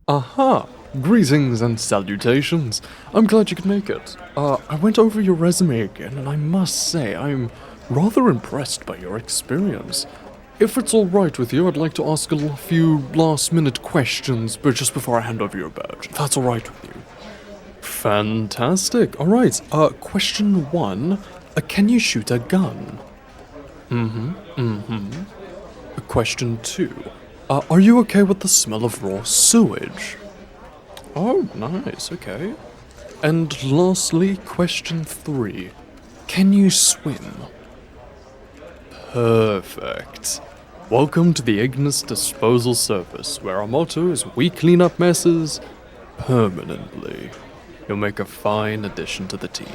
Aha! Greetings and salutations. I'm glad you could make it. I went over your resume again, and I must say I'm rather impressed by your experience. If it's alright with you, I'd like to ask a few last-minute questions, but just before I hand over your badge, if that's alright with you. Fantastic. Alright, question 1. Can you shoot a gun? Question 2. Are you okay with the smell of raw sewage? Oh, nice, okay. And lastly, question 3. Can you swim? Perfect. Welcome to the Ignis disposal service, where our motto is we clean up messes permanently. You'll make a fine addition to the team.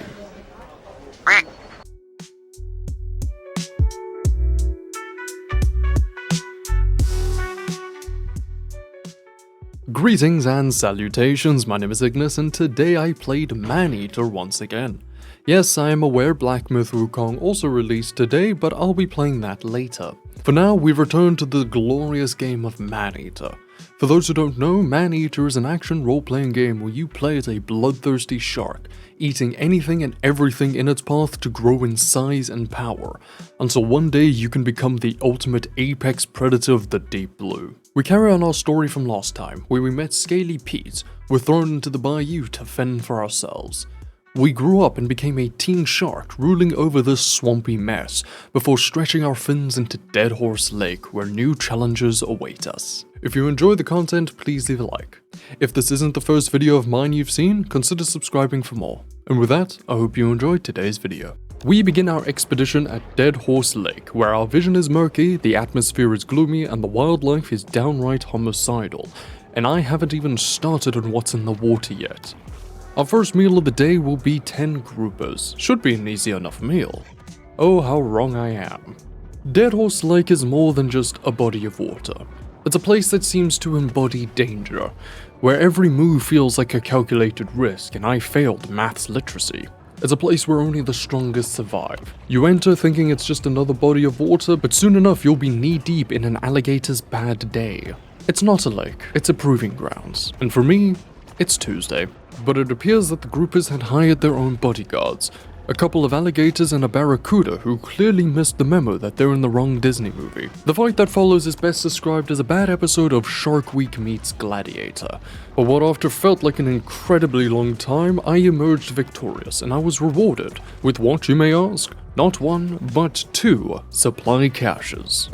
Greetings and salutations, my name is Ignis, and today I played Maneater once again. Yes, I am aware Black Myth Wukong also released today, but I'll be playing that later. For now, we've returned to the glorious game of Maneater. For those who don't know, Maneater is an action role-playing game where you play as a bloodthirsty shark, eating anything and everything in its path to grow in size and power, until one day you can become the ultimate apex predator of the deep blue. We carry on our story from last time, where we met Scaly Pete, were thrown into the Bayou to fend for ourselves. We grew up and became a teen shark ruling over this swampy mess, before stretching our fins into Dead Horse Lake where new challenges await us. If you enjoy the content, please leave a like. If this isn't the first video of mine you've seen, consider subscribing for more. And with that, I hope you enjoyed today's video. We begin our expedition at Dead Horse Lake, where our vision is murky, the atmosphere is gloomy, and the wildlife is downright homicidal. And I haven't even started on what's in the water yet. Our first meal of the day will be 10 groupers. Should be an easy enough meal. Oh, how wrong I am. Dead Horse Lake is more than just a body of water. It's a place that seems to embody danger, where every move feels like a calculated risk, and I failed maths literacy. It's a place where only the strongest survive. You enter thinking it's just another body of water, but soon enough you'll be knee-deep in an alligator's bad day. It's not a lake, it's a proving grounds, and for me, it's Tuesday. But it appears that the groupers had hired their own bodyguards, a couple of alligators and a barracuda who clearly missed the memo that they're in the wrong Disney movie. The fight that follows is best described as a bad episode of Shark Week meets Gladiator. But what after felt like an incredibly long time, I emerged victorious, and I was rewarded with what, you may ask, not 1, but 2 supply caches.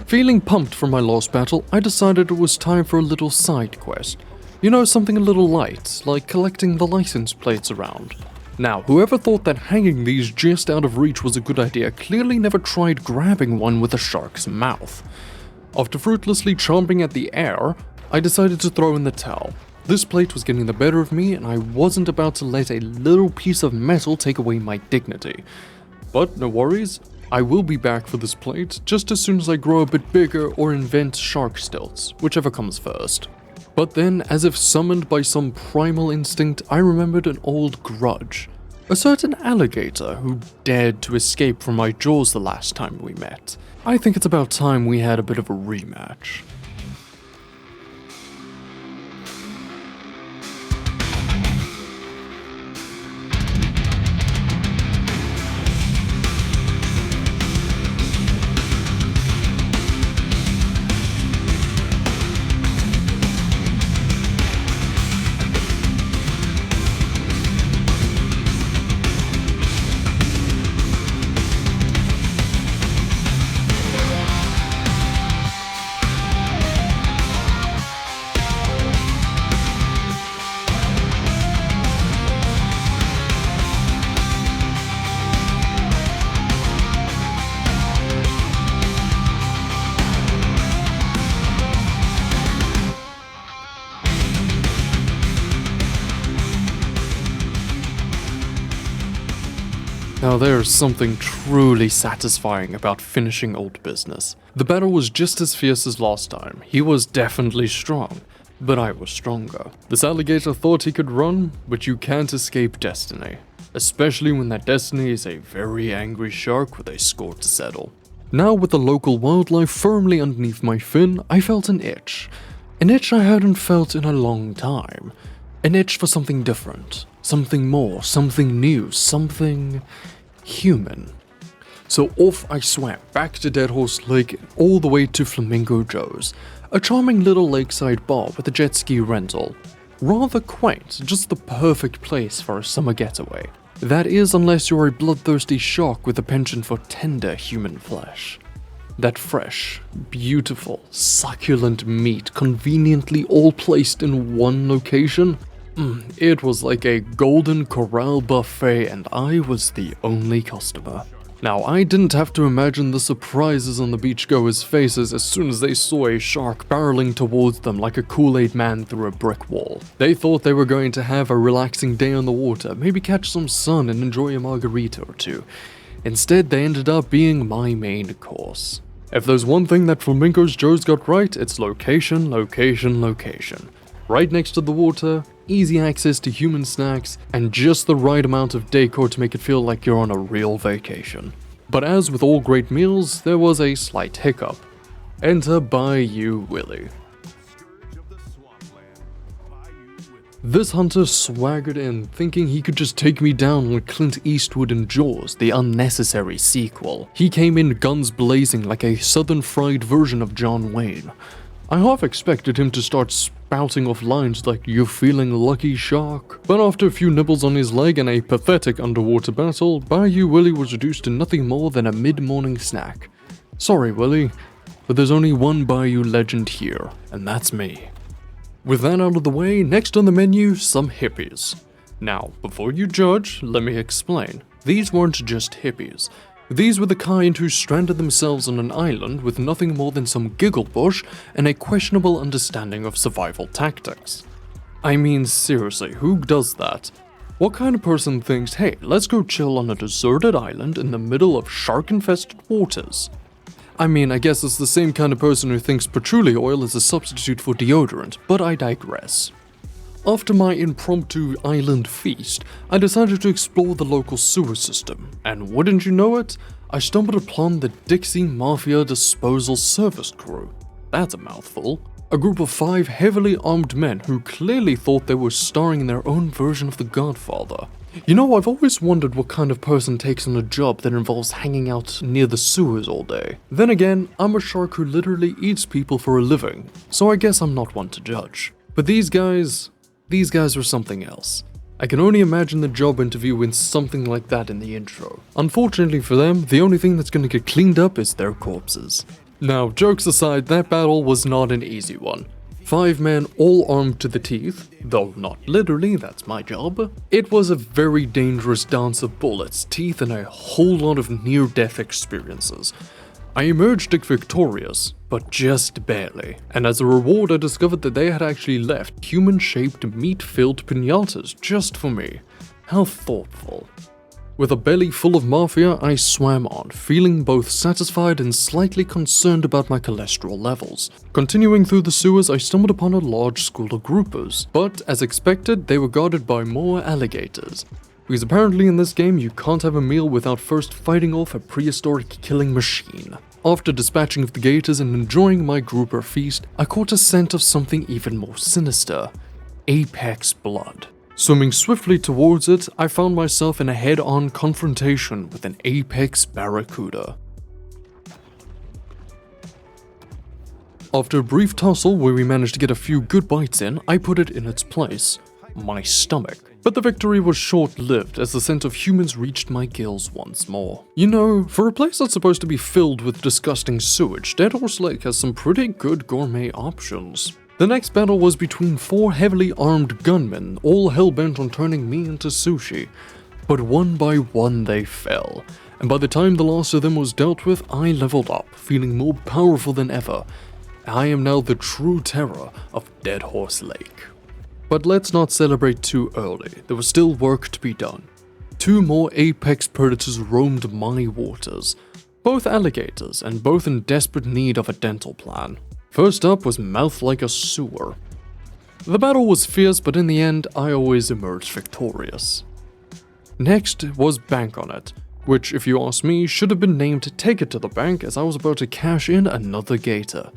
Feeling pumped from my last battle, I decided it was time for a little side quest. You know, something a little light, like collecting the license plates around. Now, whoever thought that hanging these just out of reach was a good idea clearly never tried grabbing one with a shark's mouth. After fruitlessly chomping at the air, I decided to throw in the towel. This plate was getting the better of me, and I wasn't about to let a little piece of metal take away my dignity. But no worries, I will be back for this plate just as soon as I grow a bit bigger or invent shark stilts, whichever comes first. But then, as if summoned by some primal instinct, I remembered an old grudge. A certain alligator who dared to escape from my jaws the last time we met. I think it's about time we had a bit of a rematch. Now there's something truly satisfying about finishing old business. The battle was just as fierce as last time. He was definitely strong, but I was stronger. This alligator thought he could run, but you can't escape destiny. Especially when that destiny is a very angry shark with a score to settle. Now with the local wildlife firmly underneath my fin, I felt an itch. An itch I hadn't felt in a long time. An itch for something different, something more, something new, something human. So off I swam back to Dead Horse Lake all the way to Flamingo Joe's, a charming little lakeside bar with a jet ski rental. Rather quaint, just the perfect place for a summer getaway. That is, unless you're a bloodthirsty shark with a penchant for tender human flesh. That fresh, beautiful, succulent meat conveniently all placed in one location. It was like a golden corral buffet and I was the only customer. Now, I didn't have to imagine the surprises on the beachgoers' faces as soon as they saw a shark barreling towards them like a Kool-Aid man through a brick wall. They thought they were going to have a relaxing day on the water, maybe catch some sun and enjoy a margarita or two. Instead, they ended up being my main course. If there's one thing that Flamingo Joe's got right, it's location, location, location. Right next to the water, easy access to human snacks, and just the right amount of decor to make it feel like you're on a real vacation. But as with all great meals, there was a slight hiccup. Enter Bayou Willie. This hunter swaggered in, thinking he could just take me down like Clint Eastwood in Jaws, the unnecessary sequel. He came in guns blazing like a southern fried version of John Wayne. I half expected him to start spouting off lines like, "You're feeling lucky, shark?" But after a few nibbles on his leg and a pathetic underwater battle, Bayou Willie was reduced to nothing more than a mid-morning snack. Sorry, Willie, but there's only one Bayou legend here, and that's me. With that out of the way, next on the menu, some hippies. Now, before you judge, let me explain. These weren't just hippies. These were the kind who stranded themselves on an island with nothing more than some giggle bush and a questionable understanding of survival tactics. I mean, seriously, who does that? What kind of person thinks, hey, let's go chill on a deserted island in the middle of shark-infested waters? I mean, I guess it's the same kind of person who thinks patchouli oil is a substitute for deodorant, but I digress. After my impromptu island feast, I decided to explore the local sewer system, and wouldn't you know it, I stumbled upon the Dixie Mafia Disposal Service Crew. That's a mouthful. A group of 5 heavily armed men who clearly thought they were starring in their own version of The Godfather. You know, I've always wondered what kind of person takes on a job that involves hanging out near the sewers all day. Then again, I'm a shark who literally eats people for a living, so I guess I'm not one to judge. But these guys were something else. I can only imagine the job interview with something like that in the intro. Unfortunately for them, the only thing that's gonna get cleaned up is their corpses. Now, jokes aside, that battle was not an easy one. 5 men all armed to the teeth, though not literally, that's my job. It was a very dangerous dance of bullets, teeth, and a whole lot of near-death experiences. I emerged victorious, but just barely, and as a reward I discovered that they had actually left human-shaped meat-filled piñatas just for me. How thoughtful. With a belly full of mafia, I swam on, feeling both satisfied and slightly concerned about my cholesterol levels. Continuing through the sewers, I stumbled upon a large school of groupers, but as expected, they were guarded by more alligators. Because apparently in this game you can't have a meal without first fighting off a prehistoric killing machine. After dispatching of the gators and enjoying my grouper feast, I caught a scent of something even more sinister. Apex blood. Swimming swiftly towards it, I found myself in a head-on confrontation with an apex barracuda. After a brief tussle where we managed to get a few good bites in, I put it in its place. My stomach. But the victory was short-lived as the scent of humans reached my gills once more. You know, for a place that's supposed to be filled with disgusting sewage, Dead Horse Lake has some pretty good gourmet options. The next battle was between 4 heavily armed gunmen, all hell-bent on turning me into sushi. But one by one they fell, and by the time the last of them was dealt with, I leveled up, feeling more powerful than ever. I am now the true terror of Dead Horse Lake. But let's not celebrate too early, there was still work to be done. 2 more apex predators roamed my waters, both alligators and both in desperate need of a dental plan. First up was Mouth Like a Sewer. The battle was fierce, but in the end, I always emerged victorious. Next was Bank on It, which, if you ask me, should have been named Take It to the Bank as I was about to cash in another gator.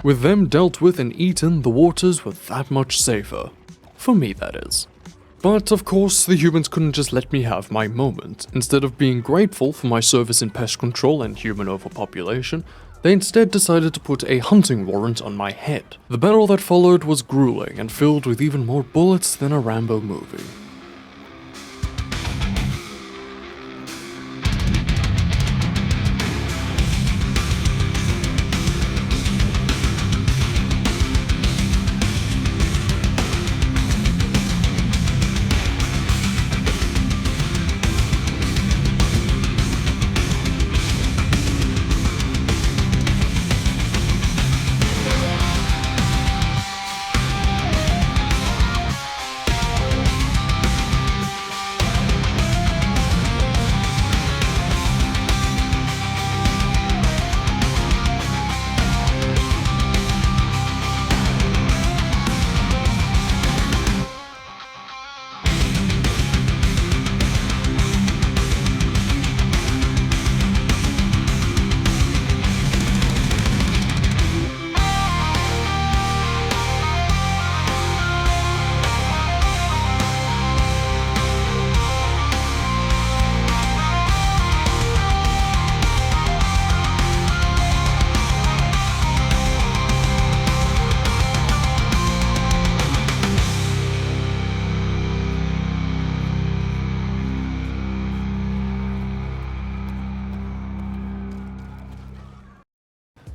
With them dealt with and eaten, the waters were that much safer. For me, that is. But of course, the humans couldn't just let me have my moment. Instead of being grateful for my service in pest control and human overpopulation, they instead decided to put a hunting warrant on my head. The battle that followed was grueling and filled with even more bullets than a Rambo movie.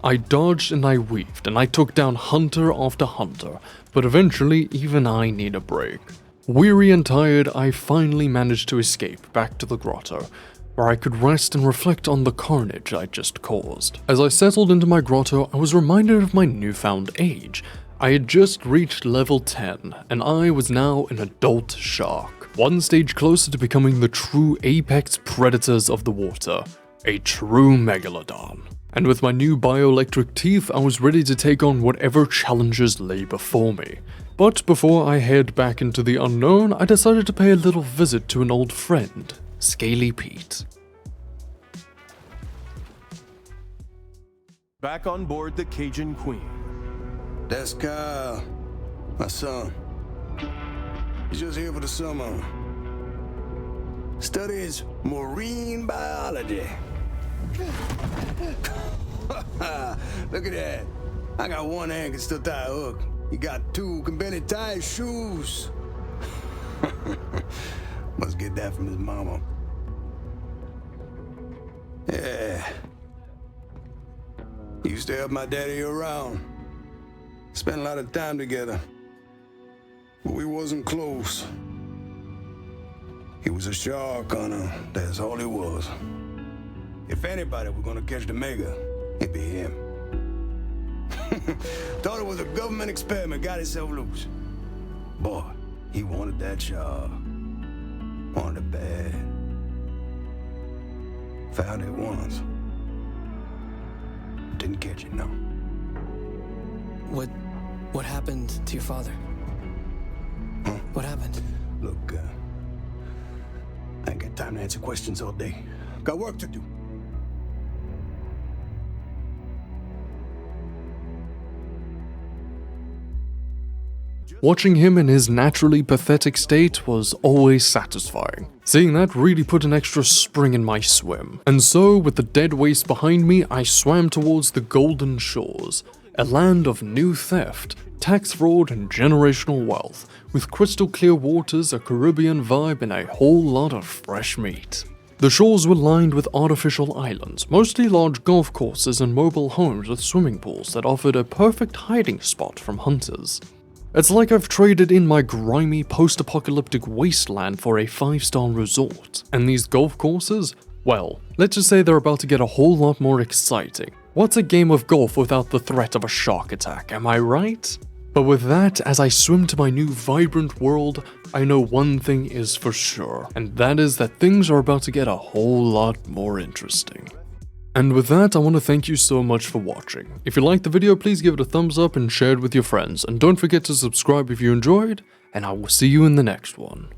I dodged and I weaved, and I took down hunter after hunter, but eventually even I need a break. Weary and tired, I finally managed to escape back to the grotto, where I could rest and reflect on the carnage I just caused. As I settled into my grotto, I was reminded of my newfound age. I had just reached level 10, and I was now an adult shark, one stage closer to becoming the true apex predators of the water, a true megalodon. And with my new bioelectric teeth, I was ready to take on whatever challenges lay before me. But before I head back into the unknown, I decided to pay a little visit to an old friend, Scaly Pete. Back on board the Cajun Queen. That's Kyle, my son. He's just here for the summer. Studies marine biology. Look at that. I got one hand can still tie a hook. You got two can barely tie his shoes. Must get that from his mama. Yeah. He used to help my daddy around. Spent a lot of time together. But we wasn't close. He was a shark hunter. That's all he was. If anybody were gonna catch the mega, it'd be him. Thought it was a government experiment, got himself loose. Boy, he wanted that shark. Wanted it bad. Found it once. Didn't catch it, no. What happened to your father? Huh? What happened? Look, I ain't got time to answer questions all day. Got work to do. Watching him in his naturally pathetic state was always satisfying. Seeing that really put an extra spring in my swim. And so, with the dead waste behind me, I swam towards the Golden Shores, a land of new theft, tax fraud, and generational wealth, with crystal clear waters, a Caribbean vibe, and a whole lot of fresh meat. The shores were lined with artificial islands, mostly large golf courses and mobile homes with swimming pools that offered a perfect hiding spot from hunters. It's like I've traded in my grimy post-apocalyptic wasteland for a 5-star resort. And these golf courses? Well, let's just say they're about to get a whole lot more exciting. What's a game of golf without the threat of a shark attack, am I right? But with that, as I swim to my new vibrant world, I know one thing is for sure, and that is that things are about to get a whole lot more interesting. And with that, I want to thank you so much for watching. If you liked the video, please give it a thumbs up and share it with your friends. And don't forget to subscribe if you enjoyed, and I will see you in the next one.